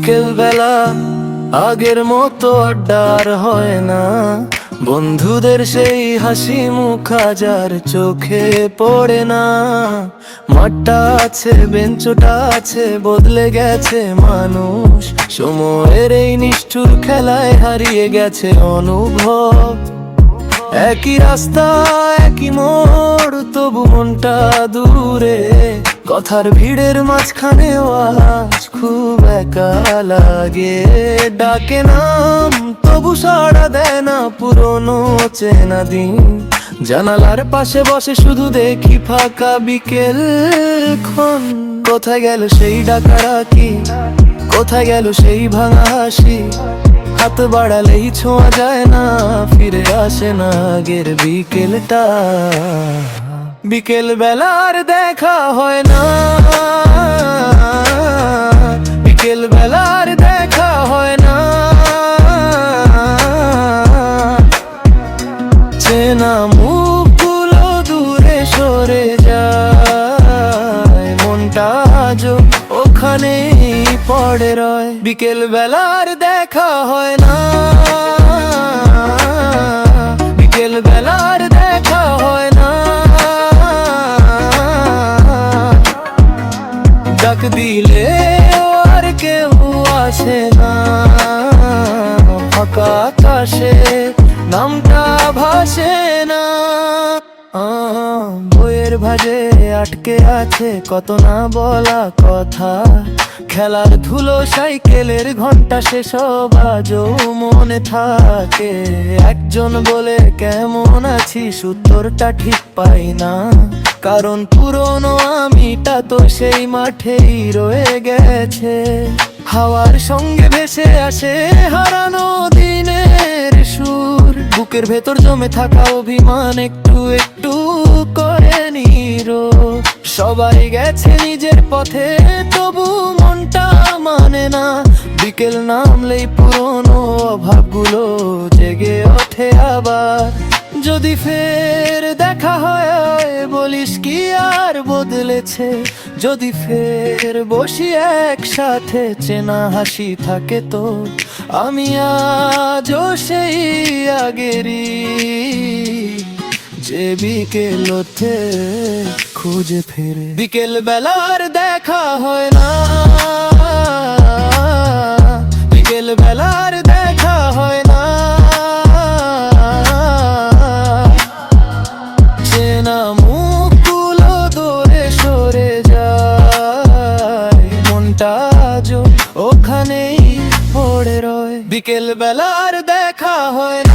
বিকেল বেলা আগের মতো আড্ডার হয় না, বন্ধুদের সেই হাসি মুখ আজ চোখে পড়ে না। মাঠটা আছে, বেঞ্চটা আছে, বদলে গেছে মানুষ, সময়ের এই নিষ্ঠুর খেলায় হারিয়ে গেছে অনুভব। একই রাস্তা একই মোড়, তবু মনটা দূরে, কথার ভিড়ের মাঝখানেও আজ খুব একা লাগে। ডাকে নাম তবু সাড়া দেয় না পুরনো চেনা দিন, জানালার পাশে বসে শুধু দেখি ফাঁকা বিকেল ক্ষণ। কোথায় গেল সেই ডাকাডাকি, কোথায় গেল সেই ভাঙা হাসি, হাত বাড়ালেই ছোঁয়া যায় না, ফিরে আসে না আগের বিকেলটা। বিকেল বেলার দেখা হয় না, বিকেল বেলার দেখা হয় না। চেনা মুখগুলো দূরে সরে যায়, মনটা আজও ওখানেই পড়ে রয়। বিকেল বেলার দেখা হয় না, বিকেল বেলার দেখা হয় না। ডাক দিলে আর কেউ আসে না, ফাঁকা আকাশে নামটা ভাসে না। বইয়ের ভাঁজে আটকে আছে কত না বলা কথা, খেলার ধুলো সাইকেলের ঘন্টা সেসব আজও মনে থাকে। একজন বলে কেমন আছিস, উত্তরটা ঠিক পাই না, কারণ পুরনো আমিটা তো সেই মাঠেই রয়ে গেছে। হাওয়ার সঙ্গে ভেসে আসে হারানো দিনের সুর, বুকের ভেতর জমে থাকা অভিমান একটু একটু করে নিরো। সবাই গেছে নিজের পথে, তবু মনটা মানে না, বিকেল নামলেই পুরনো অভাবগুলো জেগে ওঠে আবার। যদি ফের দেখা হয় বলিস কি আর বদলেছে, যদি ফের বসি একসাথে চেনা হাসি থাকে তো, আমি আজও সেই আগেরই যে বিকেল ওঠে খুঁজে ফেরে। বিকেল বেলার দেখা হয় না, বিকেল বেলার দেখা হয় না। চেনা মুখগুলো দূরে সরে যায়, মনটা আজও ওখানেই পড়ে রয়। বিকেল বেলার দেখা হয় না।